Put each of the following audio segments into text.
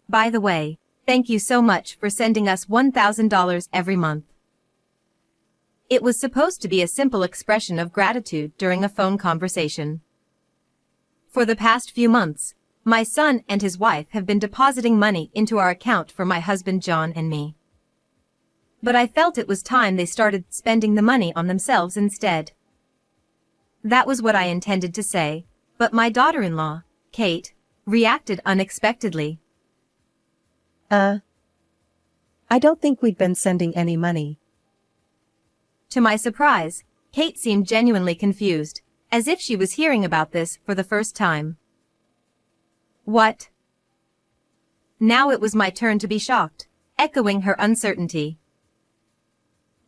By the way, thank you so much for sending us $1,000 every month. It was supposed to be a simple expression of gratitude during a phone conversation. For the past few months, my son and his wife have been depositing money into our account for my husband John and me. But I felt it was time they started spending the money on themselves instead. That was what I intended to say, but my daughter-in-law, Kate, reacted unexpectedly. I don't think we've been sending any money. To my surprise, Kate seemed genuinely confused, as if she was hearing about this for the first time. What? Now it was my turn to be shocked, echoing her uncertainty.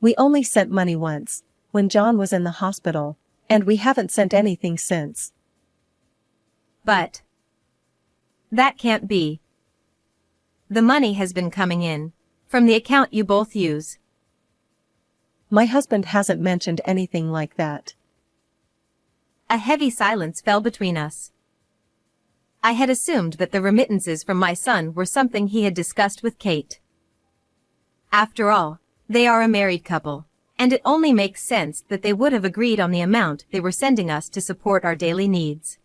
We only sent money once, when John was in the hospital, and we haven't sent anything since. But that can't be. The money has been coming in, from the account you both use. My husband hasn't mentioned anything like that. A heavy silence fell between us. I had assumed that the remittances from my son were something he had discussed with Kate. After all, they are a married couple, and it only makes sense that they would have agreed on the amount they were sending us to support our daily needs.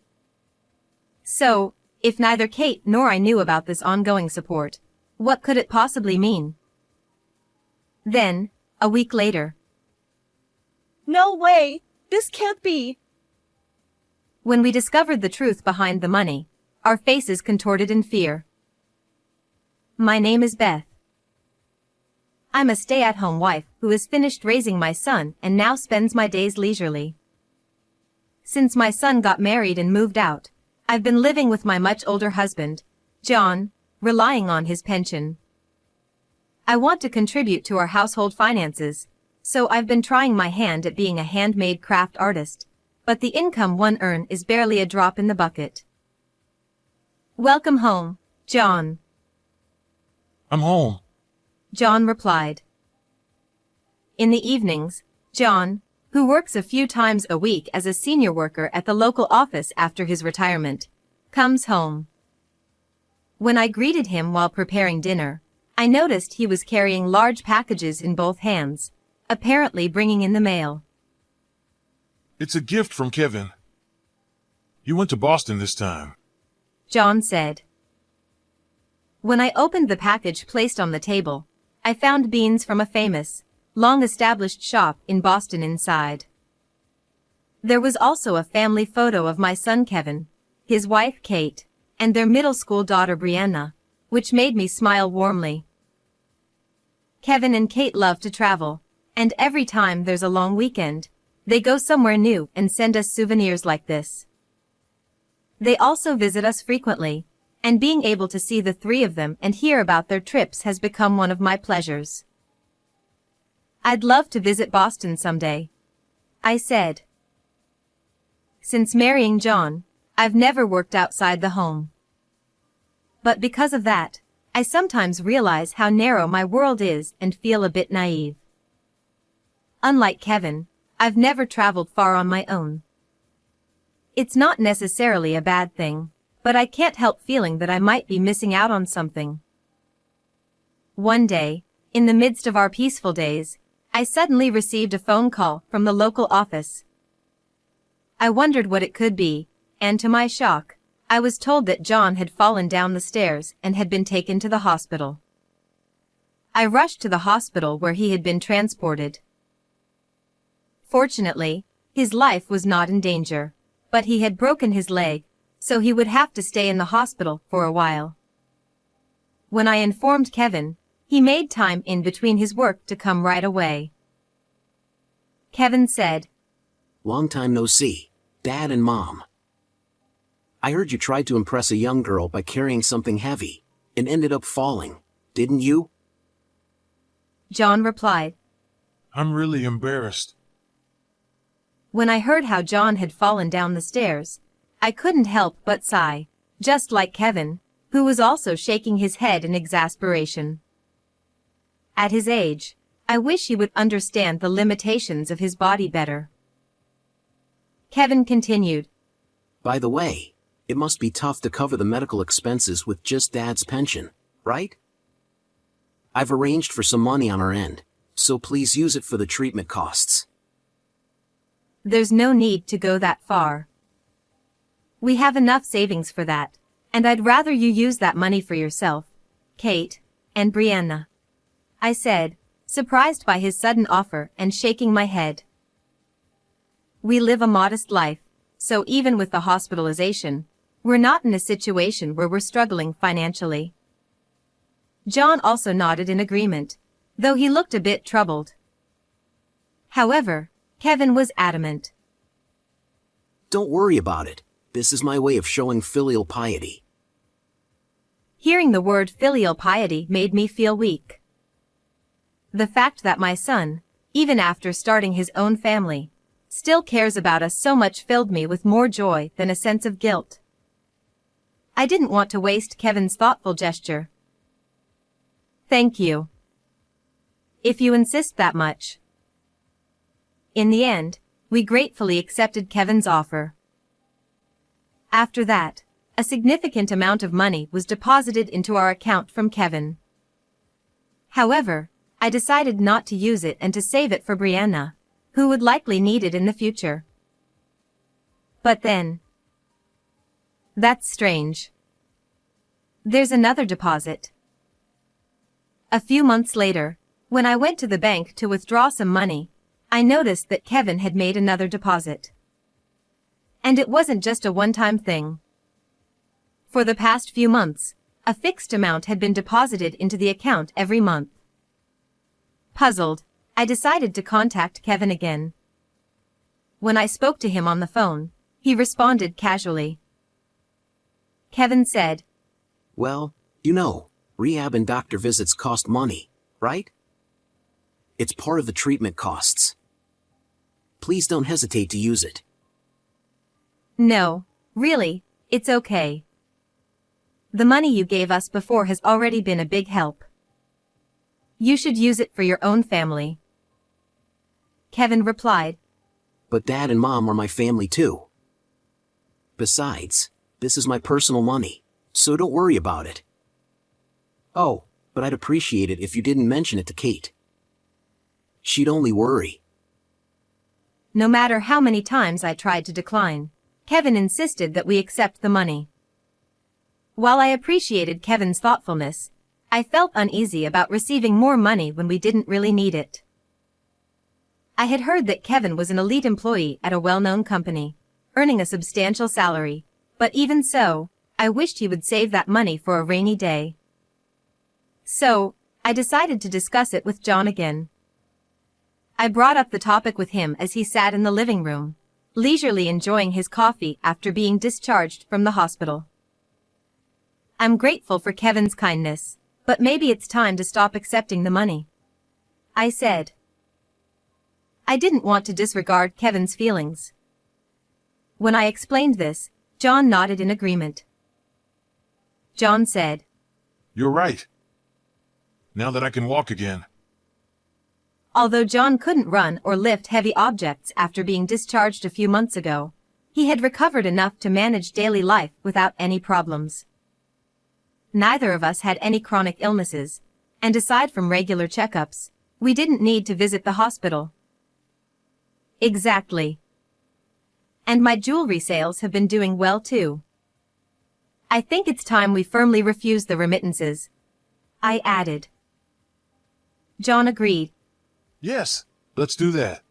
So, if neither Kate nor I knew about this ongoing support, what could it possibly mean? Then, a week later. No way! This can't be! When we discovered the truth behind the money, our faces contorted in fear. My name is Beth. I'm a stay-at-home wife who has finished raising my son and now spends my days leisurely. Since my son got married and moved out, I've been living with my much older husband, John, relying on his pension. I want to contribute to our household finances, so I've been trying my hand at being a handmade craft artist, but the income one earns is barely a drop in the bucket. Welcome home, John. I'm home. John replied. In the evenings, John, who works a few times a week as a senior worker at the local office after his retirement, comes home. When I greeted him while preparing dinner, I noticed he was carrying large packages in both hands, apparently bringing in the mail. It's a gift from Kevin. You went to Boston this time. John said. When I opened the package placed on the table, I found beans from a famous, long-established shop in Boston inside. There was also a family photo of my son Kevin, his wife Kate, and their middle school daughter Brianna, which made me smile warmly. Kevin and Kate love to travel, and every time there's a long weekend, they go somewhere new and send us souvenirs like this. They also visit us frequently, and being able to see the three of them and hear about their trips has become one of my pleasures. I'd love to visit Boston someday, I said. Since marrying John, I've never worked outside the home. But because of that, I sometimes realize how narrow my world is and feel a bit naive. Unlike Kevin, I've never traveled far on my own. It's not necessarily a bad thing, but I can't help feeling that I might be missing out on something. One day, in the midst of our peaceful days, I suddenly received a phone call from the local office. I wondered what it could be, and to my shock, I was told that John had fallen down the stairs and had been taken to the hospital. I rushed to the hospital where he had been transported. Fortunately, his life was not in danger, but he had broken his leg, so he would have to stay in the hospital for a while. When I informed Kevin, he made time in between his work to come right away. Kevin said, "Long time no see, Dad and Mom. I heard you tried to impress a young girl by carrying something heavy, and ended up falling, didn't you?" John replied. I'm really embarrassed. When I heard how John had fallen down the stairs, I couldn't help but sigh, just like Kevin, who was also shaking his head in exasperation. At his age, I wish he would understand the limitations of his body better. Kevin continued. By the way, it must be tough to cover the medical expenses with just Dad's pension, right? I've arranged for some money on our end, so please use it for the treatment costs. There's no need to go that far. We have enough savings for that, and I'd rather you use that money for yourself, Kate, and Brianna. I said, surprised by his sudden offer and shaking my head. We live a modest life, so even with the hospitalization, we're not in a situation where we're struggling financially. John also nodded in agreement, though he looked a bit troubled. However, Kevin was adamant. Don't worry about it. This is my way of showing filial piety. Hearing the word filial piety made me feel weak. The fact that my son, even after starting his own family, still cares about us so much filled me with more joy than a sense of guilt. I didn't want to waste Kevin's thoughtful gesture. Thank you. If you insist that much. In the end, we gratefully accepted Kevin's offer. After that, a significant amount of money was deposited into our account from Kevin. However, I decided not to use it and to save it for Brianna, who would likely need it in the future. But then... That's strange. There's another deposit. A few months later, when I went to the bank to withdraw some money, I noticed that Kevin had made another deposit. And it wasn't just a one-time thing. For the past few months, a fixed amount had been deposited into the account every month. Puzzled, I decided to contact Kevin again. When I spoke to him on the phone, he responded casually. Kevin said, Well, you know, rehab and doctor visits cost money, right? It's part of the treatment costs. Please don't hesitate to use it. No, really, it's okay. The money you gave us before has already been a big help. You should use it for your own family. Kevin replied. But Dad and Mom are my family too. Besides, this is my personal money, so don't worry about it. Oh, but I'd appreciate it if you didn't mention it to Kate. She'd only worry. No matter how many times I tried to decline, Kevin insisted that we accept the money. While I appreciated Kevin's thoughtfulness, I felt uneasy about receiving more money when we didn't really need it. I had heard that Kevin was an elite employee at a well-known company, earning a substantial salary, but even so, I wished he would save that money for a rainy day. So, I decided to discuss it with John again. I brought up the topic with him as he sat in the living room, leisurely enjoying his coffee after being discharged from the hospital. I'm grateful for Kevin's kindness, but maybe it's time to stop accepting the money, I said. I didn't want to disregard Kevin's feelings. When I explained this, John nodded in agreement. John said, You're right. Now that I can walk again. Although John couldn't run or lift heavy objects after being discharged a few months ago, he had recovered enough to manage daily life without any problems. Neither of us had any chronic illnesses, and aside from regular checkups, we didn't need to visit the hospital. Exactly. And my jewelry sales have been doing well too. I think it's time we firmly refuse the remittances, I added. John agreed. Yes, let's do that.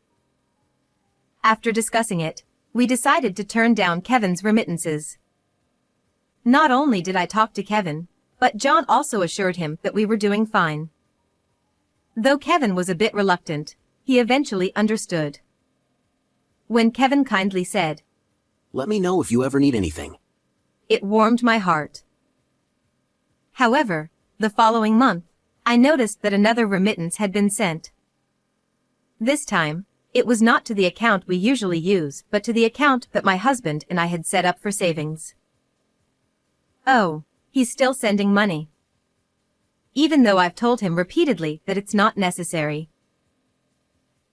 After discussing it, we decided to turn down Kevin's remittances. Not only did I talk to Kevin, but John also assured him that we were doing fine. Though Kevin was a bit reluctant, he eventually understood. When Kevin kindly said, Let me know if you ever need anything. It warmed my heart. However, the following month, I noticed that another remittance had been sent. This time, it was not to the account we usually use, but to the account that my husband and I had set up for savings. Oh, he's still sending money. Even though I've told him repeatedly that it's not necessary.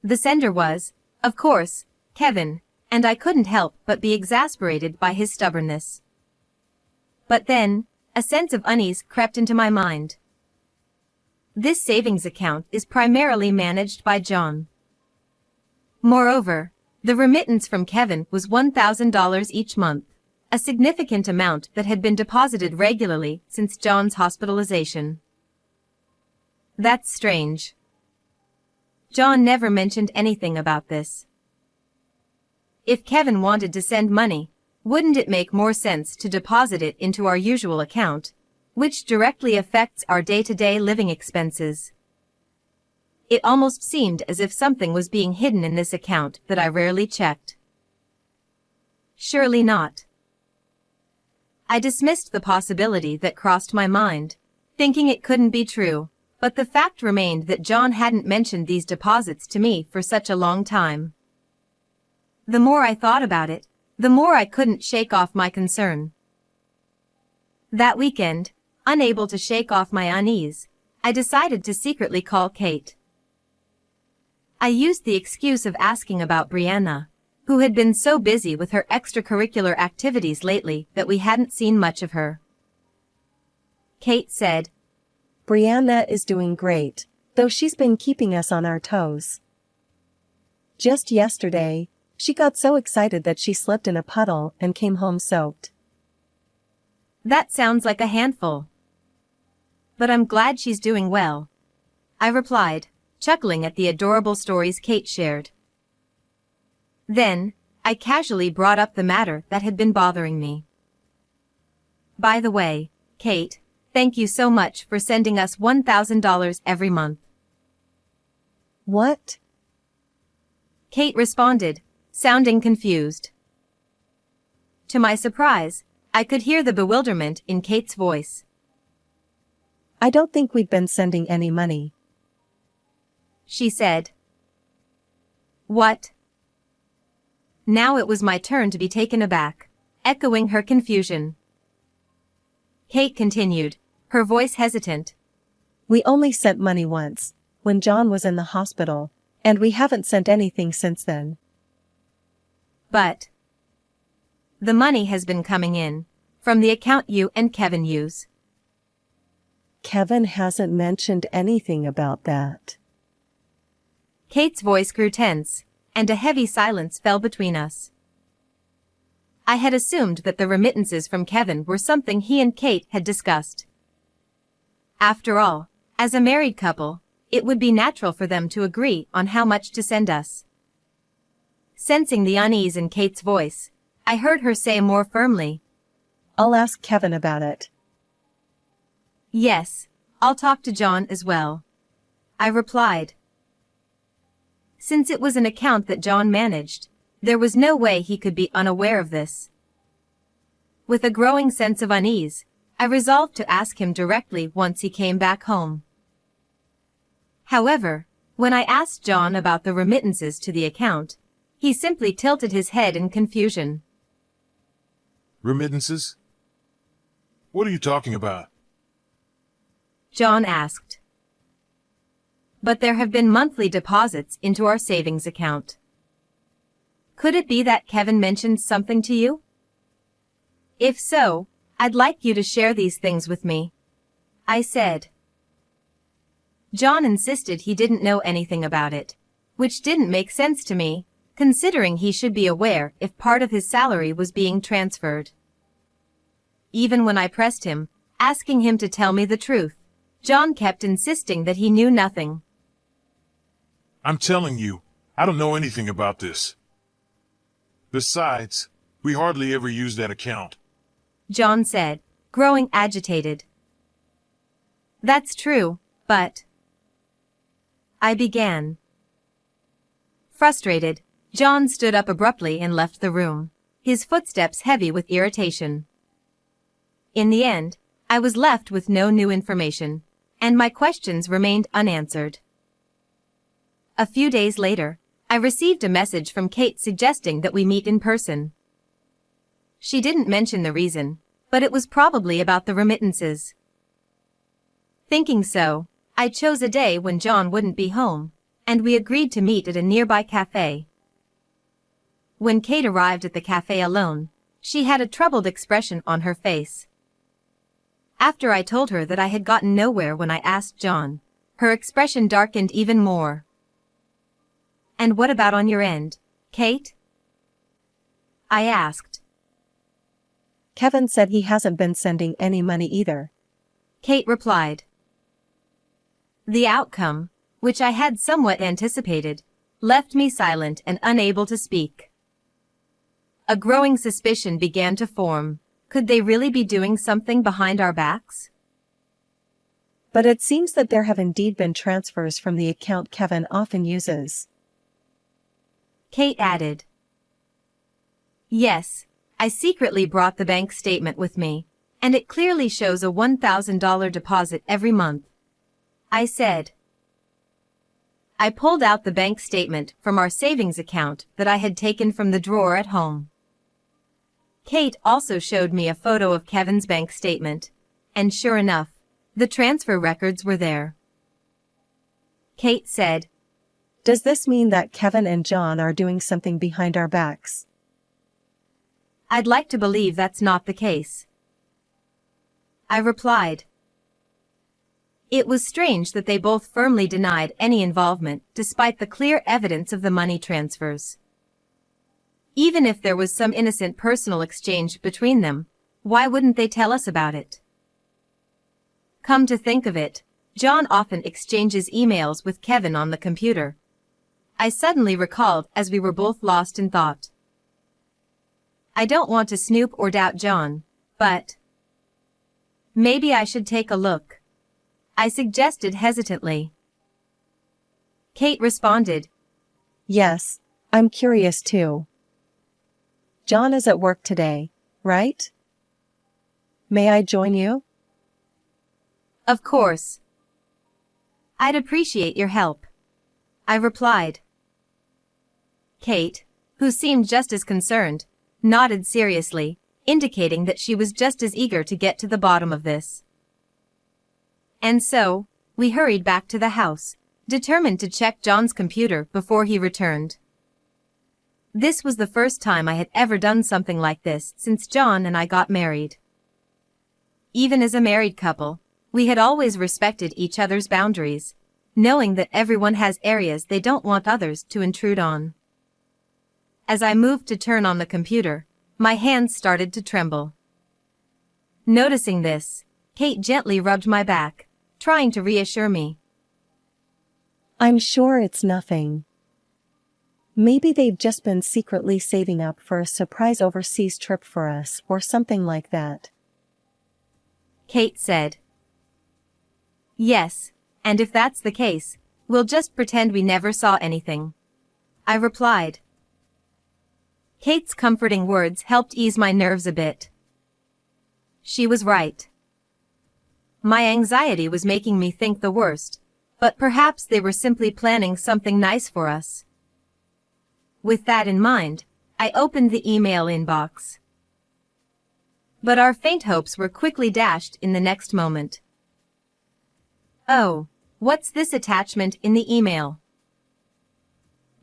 The sender was, of course, Kevin, and I couldn't help but be exasperated by his stubbornness. But then, a sense of unease crept into my mind. This savings account is primarily managed by John. Moreover, the remittance from Kevin was $1,000 each month, a significant amount that had been deposited regularly since John's hospitalization. That's strange. John never mentioned anything about this. If Kevin wanted to send money, wouldn't it make more sense to deposit it into our usual account, which directly affects our day-to-day living expenses? It almost seemed as if something was being hidden in this account that I rarely checked. Surely not. I dismissed the possibility that crossed my mind, thinking it couldn't be true, but the fact remained that John hadn't mentioned these deposits to me for such a long time. The more I thought about it, the more I couldn't shake off my concern. That weekend, unable to shake off my unease, I decided to secretly call Kate. I used the excuse of asking about Brianna, who had been so busy with her extracurricular activities lately that we hadn't seen much of her. Kate said, Brianna is doing great, though she's been keeping us on our toes. Just yesterday, she got so excited that she slipped in a puddle and came home soaked. That sounds like a handful. But I'm glad she's doing well, I replied, chuckling at the adorable stories Kate shared. Then, I casually brought up the matter that had been bothering me. By the way, Kate, thank you so much for sending us $1,000 every month. What? Kate responded, sounding confused. To my surprise, I could hear the bewilderment in Kate's voice. I don't think we've been sending any money, she said. What? Now it was my turn to be taken aback, echoing her confusion. Kate continued, her voice hesitant. We only sent money once, when John was in the hospital, and we haven't sent anything since then. But the money has been coming in, from the account you and Kevin use. Kevin hasn't mentioned anything about that. Kate's voice grew tense, and a heavy silence fell between us. I had assumed that the remittances from Kevin were something he and Kate had discussed. After all, as a married couple, it would be natural for them to agree on how much to send us. Sensing the unease in Kate's voice, I heard her say more firmly, I'll ask Kevin about it. Yes, I'll talk to John as well, I replied. Since it was an account that John managed, there was no way he could be unaware of this. With a growing sense of unease, I resolved to ask him directly once he came back home. However, when I asked John about the remittances to the account, he simply tilted his head in confusion. Remittances? What are you talking about? John asked. But there have been monthly deposits into our savings account. Could it be that Kevin mentioned something to you? If so, I'd like you to share these things with me, I said. John insisted he didn't know anything about it, which didn't make sense to me, considering he should be aware if part of his salary was being transferred. Even when I pressed him, asking him to tell me the truth, John kept insisting that he knew nothing. I'm telling you, I don't know anything about this. Besides, we hardly ever use that account, John said, growing agitated. That's true, but I began. Frustrated, John stood up abruptly and left the room, his footsteps heavy with irritation. In the end, I was left with no new information, and my questions remained unanswered. A few days later, I received a message from Kate suggesting that we meet in person. She didn't mention the reason, but it was probably about the remittances. Thinking so, I chose a day when John wouldn't be home, and we agreed to meet at a nearby cafe. When Kate arrived at the cafe alone, she had a troubled expression on her face. After I told her that I had gotten nowhere when I asked John, her expression darkened even more. "And what about on your end, Kate?" I asked. Kevin said he hasn't been sending any money either. Kate replied. The outcome, which I had somewhat anticipated, left me silent and unable to speak. A growing suspicion began to form. Could they really be doing something behind our backs? But it seems that there have indeed been transfers from the account Kevin often uses. Kate added. Yes, I secretly brought the bank statement with me, and it clearly shows a $1,000 deposit every month. I said. I pulled out the bank statement from our savings account that I had taken from the drawer at home. Kate also showed me a photo of Kevin's bank statement, and sure enough, the transfer records were there. Kate said, Does this mean that Kevin and John are doing something behind our backs? I'd like to believe that's not the case. I replied. It was strange that they both firmly denied any involvement despite the clear evidence of the money transfers. Even if there was some innocent personal exchange between them, why wouldn't they tell us about it? Come to think of it, John often exchanges emails with Kevin on the computer. I suddenly recalled as we were both lost in thought. I don't want to snoop or doubt John, but maybe I should take a look, I suggested hesitantly. Kate responded. Yes, I'm curious too. John is at work today, right? May I join you? Of course. I'd appreciate your help, I replied. Kate, who seemed just as concerned, nodded seriously, indicating that she was just as eager to get to the bottom of this. And so, we hurried back to the house, determined to check John's computer before he returned. This was the first time I had ever done something like this since John and I got married. Even as a married couple, we had always respected each other's boundaries, knowing that everyone has areas they don't want others to intrude on. As I moved to turn on the computer, my hands started to tremble. Noticing this, Kate gently rubbed my back, trying to reassure me. I'm sure it's nothing. Maybe they've just been secretly saving up for a surprise overseas trip for us or something like that. Kate said. Yes, and if that's the case, we'll just pretend we never saw anything, I replied. Kate's comforting words helped ease my nerves a bit. She was right. My anxiety was making me think the worst, but perhaps they were simply planning something nice for us. With that in mind, I opened the email inbox. But our faint hopes were quickly dashed in the next moment. Oh, what's this attachment in the email?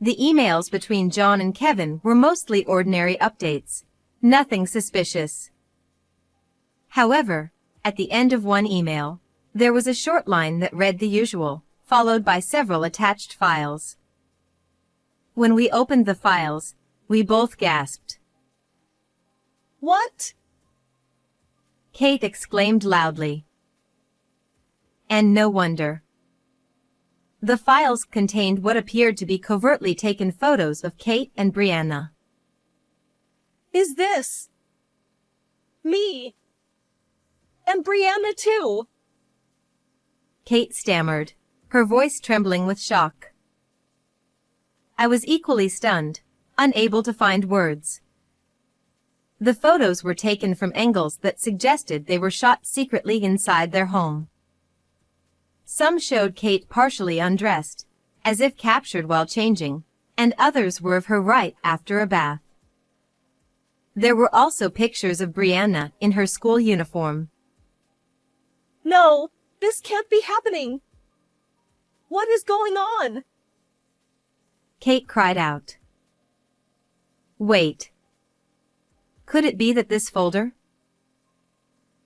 The emails between John and Kevin were mostly ordinary updates, nothing suspicious. However, at the end of one email, there was a short line that read the usual, followed by several attached files. When we opened the files, we both gasped. What? Kate exclaimed loudly. And no wonder. The files contained what appeared to be covertly taken photos of Kate and Brianna. Is this me? And Brianna too? Kate stammered, her voice trembling with shock. I was equally stunned, unable to find words. The photos were taken from angles that suggested they were shot secretly inside their home. Some showed Kate partially undressed, as if captured while changing, and others were of her right after a bath. There were also pictures of Brianna in her school uniform. No, this can't be happening. What is going on? Kate cried out. Wait. Could it be that this folder?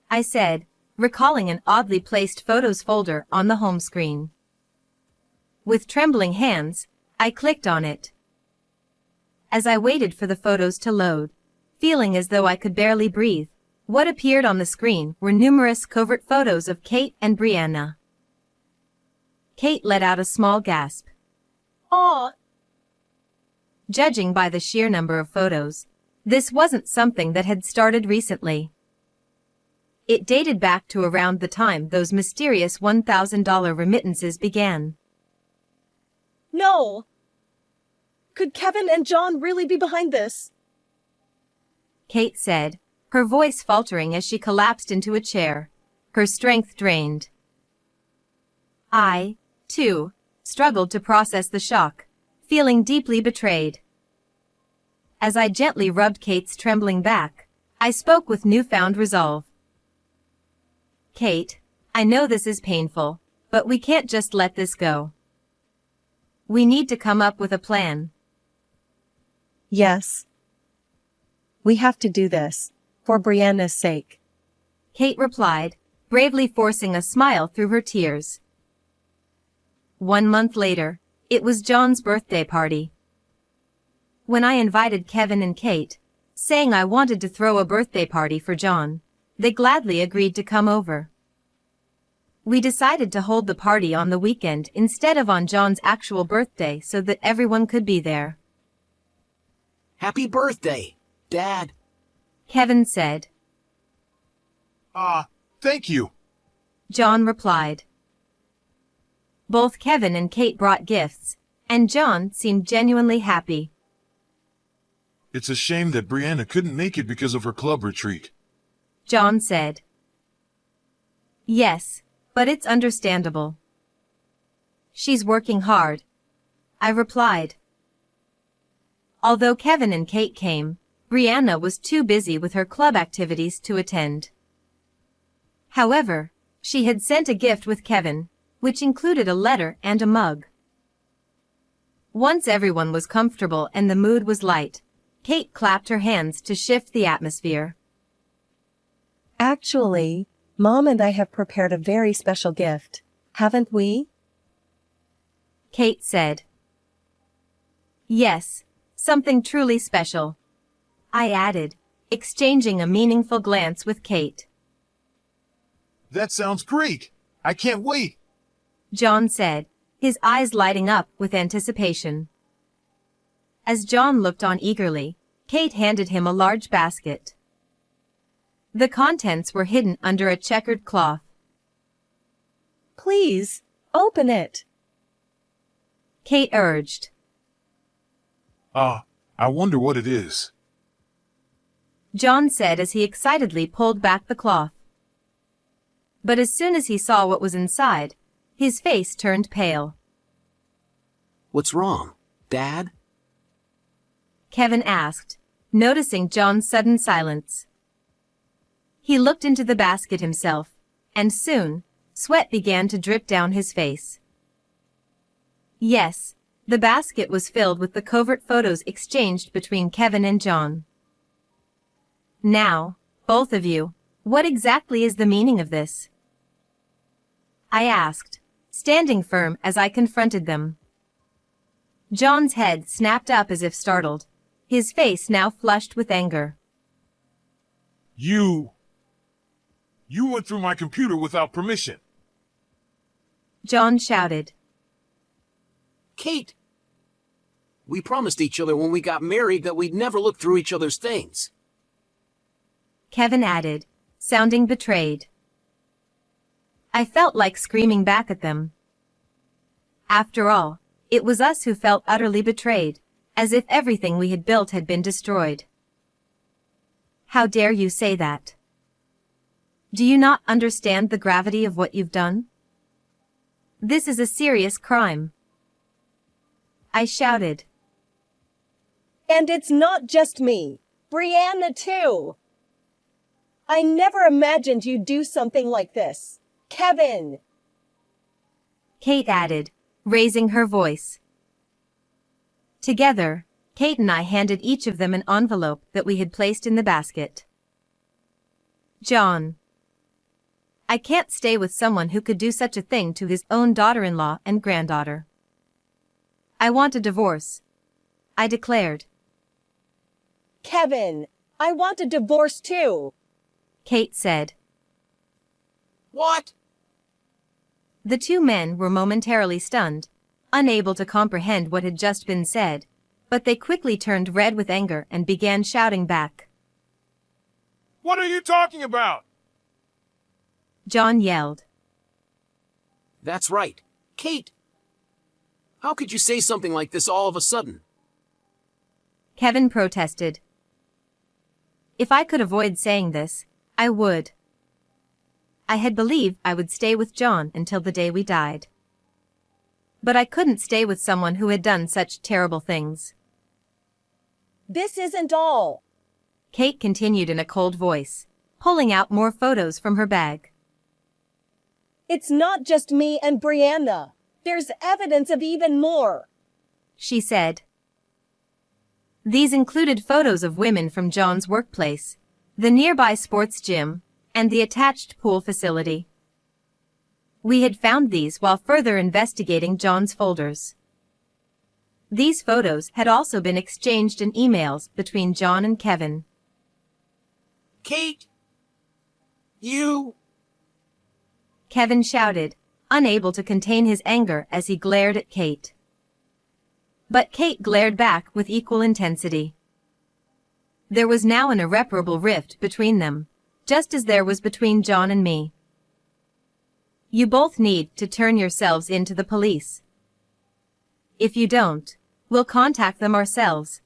I said, recalling an oddly placed photos folder on the home screen. With trembling hands, I clicked on it. As I waited for the photos to load, feeling as though I could barely breathe, what appeared on the screen were numerous covert photos of Kate and Brianna. Kate let out a small gasp. Aw, Judging by the sheer number of photos, this wasn't something that had started recently. It dated back to around the time those mysterious $1,000 remittances began. no. Could Kevin and John really be behind this? Kate said, her voice faltering as she collapsed into a chair, her strength drained. I, too, struggled to process the shock, feeling deeply betrayed. As I gently rubbed Kate's trembling back, I spoke with newfound resolve. Kate, I know this is painful, but we can't just let this go. We need to come up with a plan. Yes. We have to do this, for Brianna's sake. Kate replied, bravely forcing a smile through her tears. 1 month later, it was John's birthday party. When I invited Kevin and Kate, saying I wanted to throw a birthday party for John, they gladly agreed to come over. We decided to hold the party on the weekend instead of on John's actual birthday so that everyone could be there. Happy birthday, Dad. Kevin said. Thank you. John replied. Both Kevin and Kate brought gifts, and John seemed genuinely happy. It's a shame that Brianna couldn't make it because of her club retreat. John said. Yes, but it's understandable. She's working hard, I replied. Although Kevin and Kate came, Brianna was too busy with her club activities to attend. However, she had sent a gift with Kevin, which included a letter and a mug. Once everyone was comfortable and the mood was light, Kate clapped her hands to shift the atmosphere. Actually, Mom and I have prepared a very special gift, haven't we? Kate said. Yes, something truly special, I added, exchanging a meaningful glance with Kate. That sounds great. I can't wait. John said, his eyes lighting up with anticipation. As John looked on eagerly, Kate handed him a large basket. The contents were hidden under a checkered cloth. Please, open it. Kate urged. I wonder what it is. John said as he excitedly pulled back the cloth. But as soon as he saw what was inside, his face turned pale. What's wrong, Dad? Kevin asked, noticing John's sudden silence. He looked into the basket himself, and soon, sweat began to drip down his face. Yes, the basket was filled with the covert photos exchanged between Kevin and John. Now, both of you, what exactly is the meaning of this? I asked, standing firm as I confronted them. John's head snapped up as if startled, his face now flushed with anger. You went through my computer without permission. John shouted. Kate! We promised each other when we got married that we'd never look through each other's things. Kevin added, sounding betrayed. I felt like screaming back at them. After all, it was us who felt utterly betrayed, as if everything we had built had been destroyed. How dare you say that? Do you not understand the gravity of what you've done? This is a serious crime. I shouted. And it's not just me. Brianna too. I never imagined you'd do something like this. Kevin! Kate added, raising her voice. Together, Kate and I handed each of them an envelope that we had placed in the basket. John. I can't stay with someone who could do such a thing to his own daughter-in-law and granddaughter. I want a divorce, I declared. Kevin, I want a divorce too, Kate said. What? The two men were momentarily stunned, unable to comprehend what had just been said, but they quickly turned red with anger and began shouting back. What are you talking about? John yelled. That's right. Kate! How could you say something like this all of a sudden? Kevin protested. If I could avoid saying this, I would. I had believed I would stay with John until the day we died. But I couldn't stay with someone who had done such terrible things. This isn't all. Kate continued in a cold voice, pulling out more photos from her bag. It's not just me and Brianna. There's evidence of even more, she said. These included photos of women from John's workplace, the nearby sports gym, and the attached pool facility. We had found these while further investigating John's folders. These photos had also been exchanged in emails between John and Kevin. Kate! You! Kevin shouted, unable to contain his anger as he glared at Kate. But Kate glared back with equal intensity. There was now an irreparable rift between them, just as there was between John and me. You both need to turn yourselves in to the police. If you don't, we'll contact them ourselves,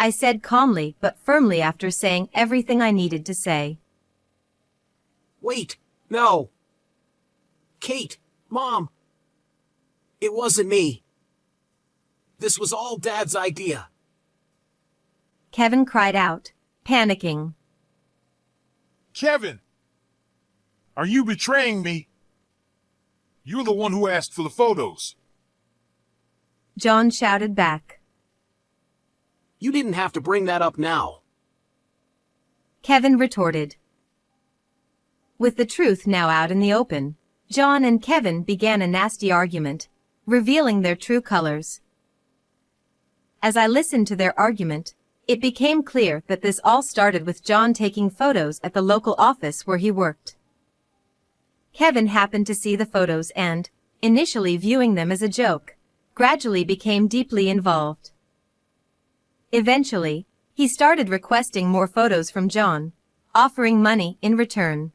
I said calmly but firmly after saying everything I needed to say. Wait, no! Kate, Mom! It wasn't me. This was all Dad's idea. Kevin cried out, panicking. Kevin! Are you betraying me? You're the one who asked for the photos. John shouted back. You didn't have to bring that up now. Kevin retorted. With the truth now out in the open, John and Kevin began a nasty argument, revealing their true colors. As I listened to their argument, it became clear that this all started with John taking photos at the local office where he worked. Kevin happened to see the photos and, initially viewing them as a joke, gradually became deeply involved. Eventually, he started requesting more photos from John, offering money in return.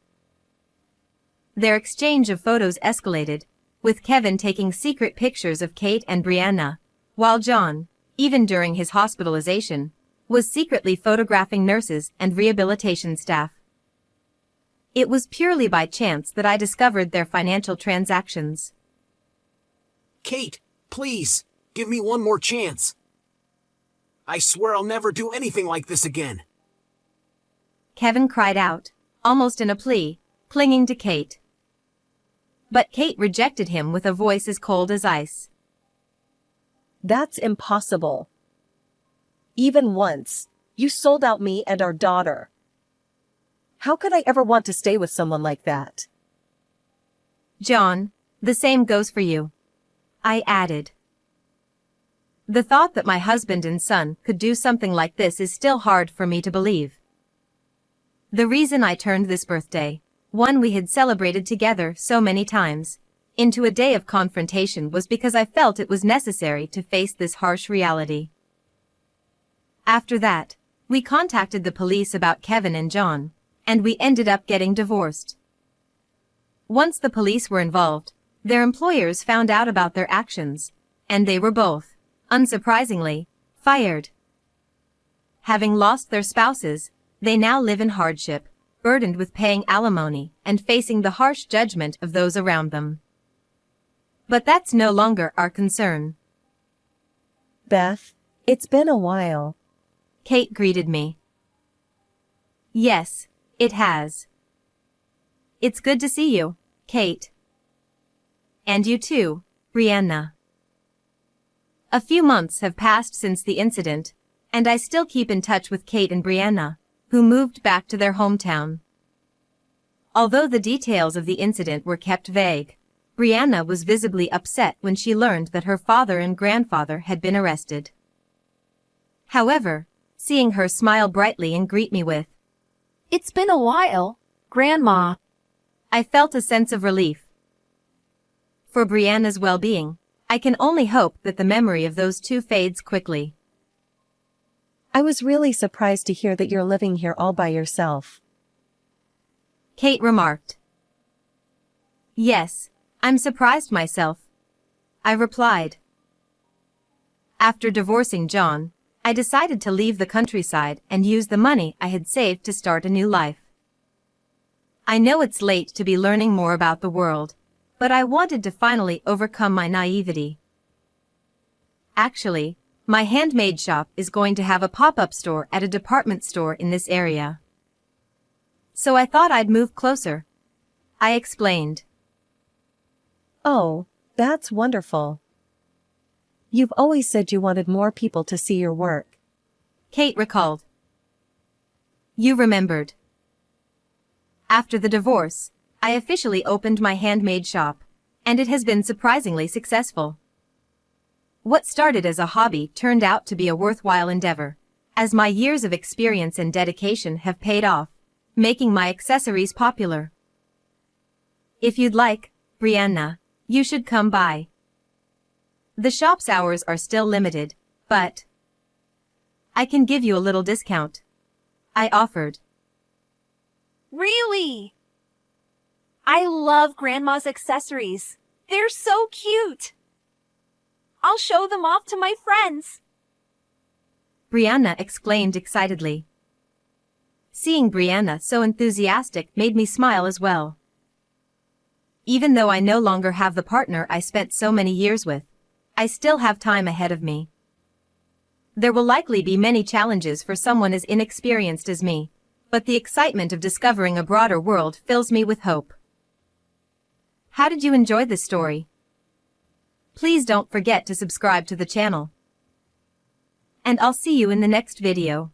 Their exchange of photos escalated, with Kevin taking secret pictures of Kate and Brianna, while John, even during his hospitalization, was secretly photographing nurses and rehabilitation staff. It was purely by chance that I discovered their financial transactions. Kate, please, give me one more chance. I swear I'll never do anything like this again. Kevin cried out, almost in a plea, clinging to Kate. But Kate rejected him with a voice as cold as ice. That's impossible. Even once, you sold out me and our daughter. How could I ever want to stay with someone like that? John, the same goes for you, I added. The thought that my husband and son could do something like this is still hard for me to believe. The reason I turned this birthday, one we had celebrated together so many times, into a day of confrontation was because I felt it was necessary to face this harsh reality. After that, we contacted the police about Kevin and John, and we ended up getting divorced. Once the police were involved, their employers found out about their actions, and they were both, unsurprisingly, fired. Having lost their spouses, they now live in hardship, burdened with paying alimony and facing the harsh judgment of those around them. But that's no longer our concern. Beth, it's been a while. Kate greeted me. Yes, it has. It's good to see you, Kate. And you too, Brianna. A few months have passed since the incident, and I still keep in touch with Kate and Brianna, who moved back to their hometown. Although the details of the incident were kept vague, Brianna was visibly upset when she learned that her father and grandfather had been arrested. However, seeing her smile brightly and greet me with, It's been a while, Grandma. I felt a sense of relief. For Brianna's well-being, I can only hope that the memory of those two fades quickly. I was really surprised to hear that you're living here all by yourself. Kate remarked. Yes, I'm surprised myself, I replied. After divorcing John, I decided to leave the countryside and use the money I had saved to start a new life. I know it's late to be learning more about the world, but I wanted to finally overcome my naivety. Actually, my handmade shop is going to have a pop-up store at a department store in this area. So I thought I'd move closer, I explained. Oh, that's wonderful. You've always said you wanted more people to see your work. Kate recalled. You remembered. After the divorce, I officially opened my handmade shop, and it has been surprisingly successful. What started as a hobby turned out to be a worthwhile endeavor, as my years of experience and dedication have paid off, making my accessories popular. If you'd like, Brianna, you should come by. The shop's hours are still limited, but I can give you a little discount, I offered. Really? I love Grandma's accessories. They're so cute. I'll show them off to my friends. Brianna exclaimed excitedly. Seeing Brianna so enthusiastic made me smile as well. Even though I no longer have the partner I spent so many years with, I still have time ahead of me. There will likely be many challenges for someone as inexperienced as me, but the excitement of discovering a broader world fills me with hope. How did you enjoy this story? Please don't forget to subscribe to the channel. And I'll see you in the next video.